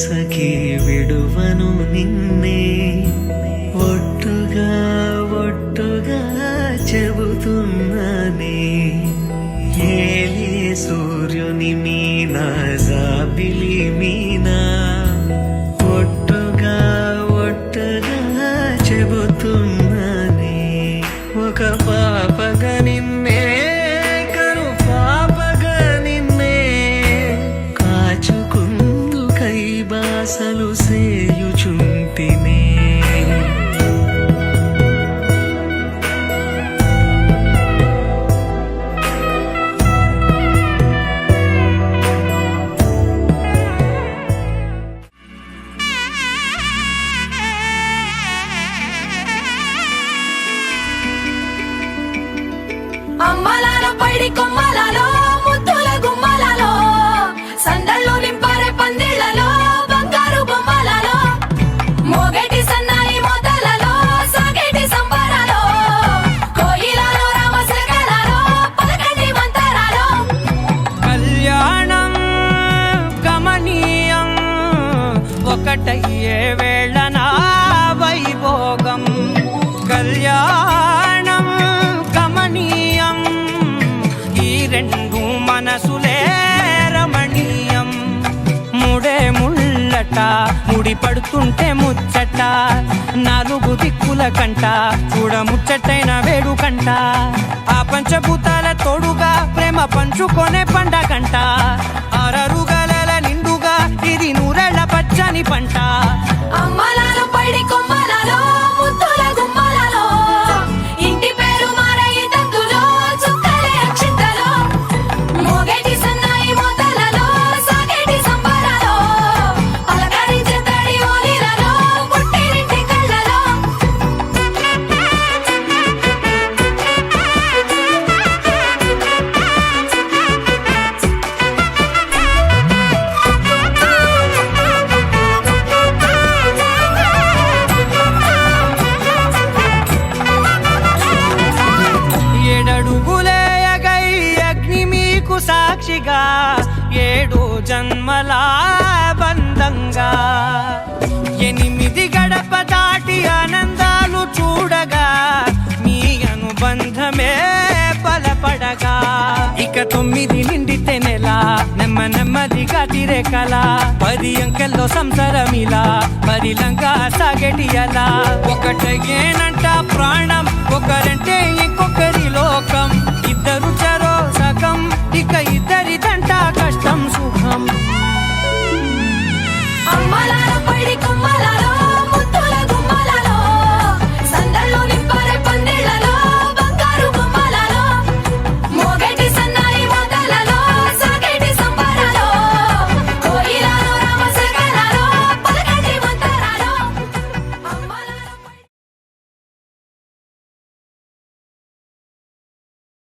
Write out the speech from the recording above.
సఖీ విడువను నిన్నే ఒట్టుగా ఒట్టుగా చెబుతున్నానే ఏలే సూర్యుని మీనా జాబిలి మీనా ఒట్టుగా ఒట్టుగా చెబుతున్నానే ఒక పాపగా నిన్నే కను పాపగా నిన్నే కాచుకుందు కై బాసలు సేయుచుంటినే అమ్మలాలో పైడి కొమ్మలలో ముద్దుల గుమ్మలలో సందళ్ళు నింపారే పందిళ్లలో బంగారు బొమ్మలలో మోగేటి సన్నాయి మోతలలో సాగేటి సంబరాలో కోయిలలో రామశకలలో పలకండి మంతరాలో కళ్యాణం గమనీయం ఒకటయ్యే వేళన వైభోగం కళ్యాణం గమనీయం ఈ రెండు మనసులే రమణీయం ముడే ముళ్ళట ముడి పడుతుంటే ముచ్చట నాలుగు దిక్కుల కంట చూడ ముచ్చటైన వేడుకంట ఆ పంచభూతాల తోడుగా ప్రేమ పంచుకొనే పండగంట అరరుగలల నిండుగా ఇది నూరెళ్ళ పచ్చని పంట అమ్మలాలో పైడి కొమ్మలలో ముద్దుల గుమ్మలలో ఇంటి పేరు మారయి తందులో చుక్కలే అక్షింతలో మోగేటి సన్నాయి మోతలలో సాగేటి సంబరాలో అలకరించే తడి ఓలిలలో పుట్టినింటి కళ్ళలో ఏడడుగులేయగై అగ్ని మీకు సాక్షిగా ఏడు జన్మల బంధంగా ఎనిమిది గడప దాటి ఆనందాలు చూడగా మీ అనుబంధమే బలపడగా ఇక 9 నిండితే నెల నెమ్మదిగా తిరే కల 10 అంకెల్లో సంసారమిలా పరిలంగా సాగటి అలా ఒకటేనంట ప్రాణం ఒకరంటే ఇంకొకరి లోకం ఇద్దరు చరో